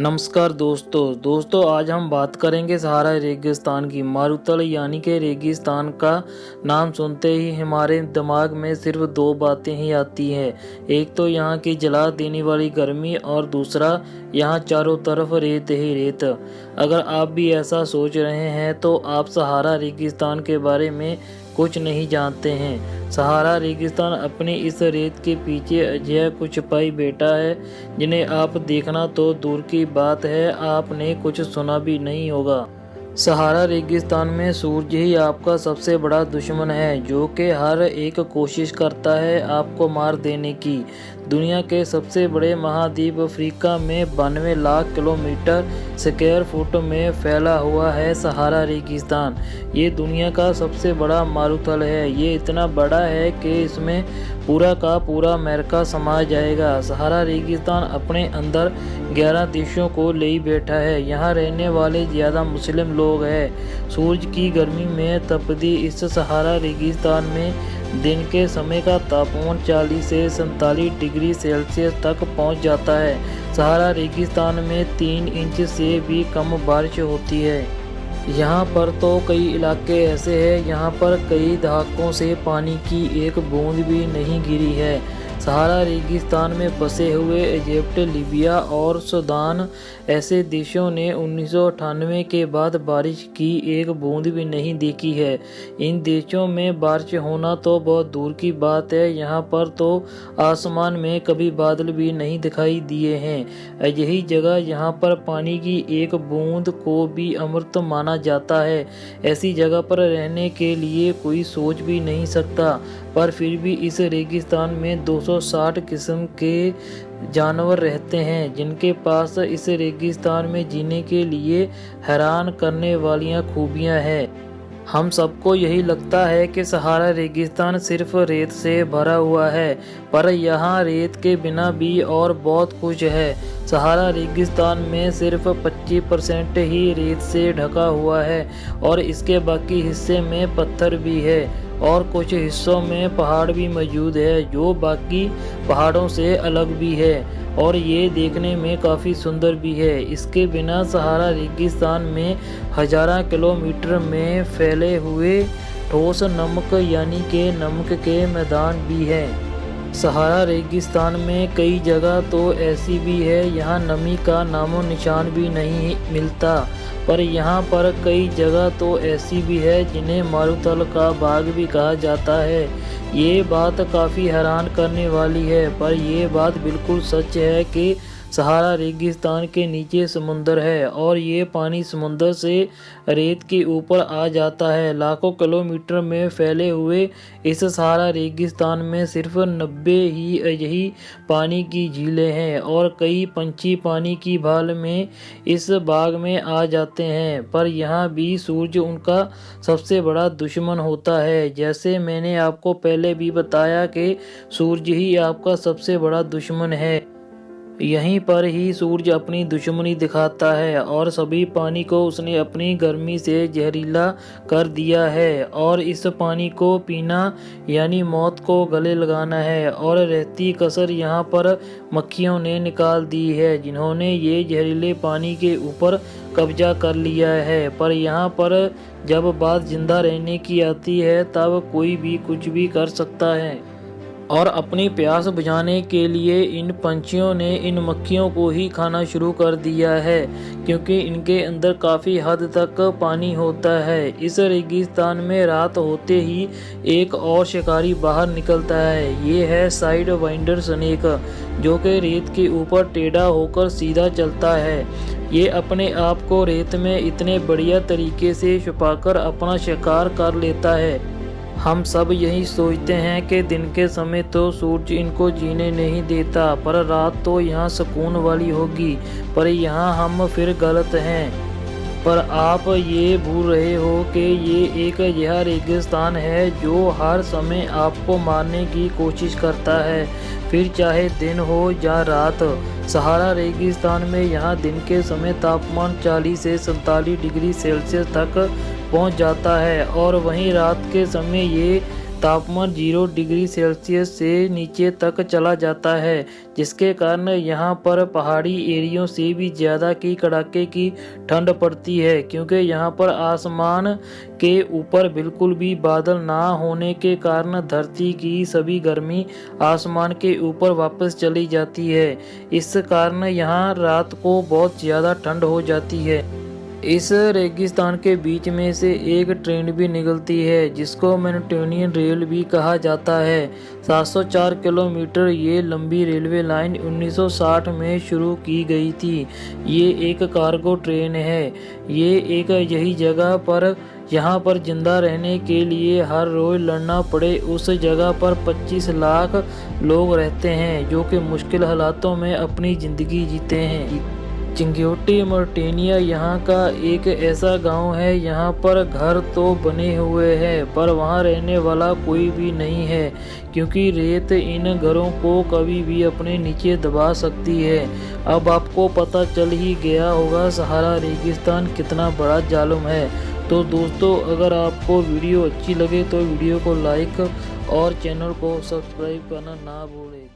नमस्कार दोस्तों आज हम बात करेंगे सहारा रेगिस्तान की। मारुतल यानी कि रेगिस्तान का नाम सुनते ही हमारे दिमाग में सिर्फ दो बातें ही आती हैं। एक तो यहाँ की जला देने वाली गर्मी और दूसरा यहाँ चारों तरफ रेत ही रेत। अगर आप भी ऐसा सोच रहे हैं तो आप सहारा रेगिस्तान के बारे में कुछ नहीं जानते हैं। सहारा रेगिस्तान अपनी इस रेत के पीछे अजय कुछ छुपाई बैठा है जिन्हें आप देखना तो दूर की बात है, आपने कुछ सुना भी नहीं होगा। सहारा रेगिस्तान में सूरज ही आपका सबसे बड़ा दुश्मन है, जो कि हर एक कोशिश करता है आपको मार देने की। दुनिया के सबसे बड़े महाद्वीप अफ्रीका में 92 लाख किलोमीटर स्क्वायर फुट में फैला हुआ है सहारा रेगिस्तान। ये दुनिया का सबसे बड़ा मारुथल है। ये इतना बड़ा है कि इसमें पूरा का पूरा अमेरिका समा जाएगा। सहारा रेगिस्तान अपने अंदर 11 देशों को ले बैठा है। यहाँ रहने वाले ज़्यादा मुस्लिम लोग हैं। सूरज की गर्मी में तपती इस सहारा रेगिस्तान में दिन के समय का तापमान 40 से 47 डिग्री सेल्सियस तक पहुंच जाता है। सहारा रेगिस्तान में 3 इंच से भी कम बारिश होती है। यहाँ पर तो कई इलाके ऐसे हैं यहाँ पर कई दहाकों से पानी की एक बूंद भी नहीं गिरी है। सहारा रेगिस्तान में बसे हुए इजिप्ट, लीबिया और सूडान ऐसे देशों ने 1998 के बाद बारिश की एक बूंद भी नहीं देखी है। इन देशों में बारिश होना तो बहुत दूर की बात है, यहाँ पर तो आसमान में कभी बादल भी नहीं दिखाई दिए हैं। यही जगह यहाँ पर पानी की एक बूंद को भी अमृत माना जाता है। ऐसी जगह पर रहने के लिए कोई सोच भी नहीं सकता, पर फिर भी इस रेगिस्तान में 260 किस्म के जानवर रहते हैं, जिनके पास इस रेगिस्तान में जीने के लिए हैरान करने वाली खूबियां हैं। हम सबको यही लगता है कि सहारा रेगिस्तान सिर्फ रेत से भरा हुआ है, पर यहाँ रेत के बिना भी और बहुत कुछ है। सहारा रेगिस्तान में सिर्फ 25% ही रेत से ढका हुआ है और इसके बाकी हिस्से में पत्थर भी है और कुछ हिस्सों में पहाड़ भी मौजूद है, जो बाकी पहाड़ों से अलग भी है और ये देखने में काफ़ी सुंदर भी है। इसके बिना सहारा रेगिस्तान में हज़ारों किलोमीटर में फैले हुए ठोस नमक यानी कि नमक के मैदान भी हैं। सहारा रेगिस्तान में कई जगह तो ऐसी भी है यहाँ नमी का नामो निशान भी नहीं मिलता, पर यहाँ पर कई जगह तो ऐसी भी है जिन्हें मारुतल का बाग भी कहा जाता है। ये बात काफ़ी हैरान करने वाली है, पर यह बात बिल्कुल सच है कि सहारा रेगिस्तान के नीचे समुंदर है और ये पानी समुंदर से रेत के ऊपर आ जाता है। लाखों किलोमीटर में फैले हुए इस सहारा रेगिस्तान में सिर्फ 90 ही यही पानी की झीलें हैं और कई पंछी पानी की भाल में इस बाग में आ जाते हैं, पर यहाँ भी सूरज उनका सबसे बड़ा दुश्मन होता है। जैसे मैंने आपको पहले भी बताया कि सूरज ही आपका सबसे बड़ा दुश्मन है। यहीं पर ही सूरज अपनी दुश्मनी दिखाता है और सभी पानी को उसने अपनी गर्मी से जहरीला कर दिया है और इस पानी को पीना यानी मौत को गले लगाना है। और रहती कसर यहाँ पर मक्खियों ने निकाल दी है, जिन्होंने ये जहरीले पानी के ऊपर कब्जा कर लिया है। पर यहाँ पर जब बात जिंदा रहने की आती है तब कोई भी कुछ भी कर सकता है और अपनी प्यास बुझाने के लिए इन पंछियों ने इन मक्खियों को ही खाना शुरू कर दिया है, क्योंकि इनके अंदर काफ़ी हद तक पानी होता है। इस रेगिस्तान में रात होते ही एक और शिकारी बाहर निकलता है। ये है साइड वाइंडर स्नेक, जो कि रेत के ऊपर टेढ़ा होकर सीधा चलता है। ये अपने आप को रेत में इतने बढ़िया तरीके से छुपाकर अपना शिकार कर लेता है। हम सब यही सोचते हैं कि दिन के समय तो सूरज इनको जीने नहीं देता, पर रात तो यहाँ सुकून वाली होगी, पर यहाँ हम फिर गलत हैं। पर आप ये भूल रहे हो कि ये एक यह रेगिस्तान है जो हर समय आपको मारने की कोशिश करता है, फिर चाहे दिन हो या रात। सहारा रेगिस्तान में यहाँ दिन के समय तापमान 40 से 47 डिग्री सेल्सियस तक पहुँच जाता है और वहीं रात के समय ये तापमान 0 डिग्री सेल्सियस से नीचे तक चला जाता है, जिसके कारण यहाँ पर पहाड़ी एरियो से भी ज़्यादा की कड़ाके की ठंड पड़ती है, क्योंकि यहाँ पर आसमान के ऊपर बिल्कुल भी बादल ना होने के कारण धरती की सभी गर्मी आसमान के ऊपर वापस चली जाती है। इस कारण यहाँ रात को बहुत ज़्यादा ठंड हो जाती है। इस रेगिस्तान के बीच में से एक ट्रेन भी निकलती है, जिसको मेडिटेरेनियन रेल भी कहा जाता है। 704 किलोमीटर ये लंबी रेलवे लाइन 1960 में शुरू की गई थी। ये एक कार्गो ट्रेन है। ये एक यही जगह पर यहाँ पर जिंदा रहने के लिए हर रोज लड़ना पड़े उस जगह पर 25 लाख लोग रहते हैं, जो कि मुश्किल हालातों में अपनी ज़िंदगी जीते हैं। चिंग्योटी मॉरिटानिया यहाँ का एक ऐसा गांव है, यहाँ पर घर तो बने हुए हैं पर वहाँ रहने वाला कोई भी नहीं है, क्योंकि रेत इन घरों को कभी भी अपने नीचे दबा सकती है। अब आपको पता चल ही गया होगा सहारा रेगिस्तान कितना बड़ा जालिम है। तो दोस्तों, अगर आपको वीडियो अच्छी लगे तो वीडियो को लाइक और चैनल को सब्सक्राइब करना ना भूलें।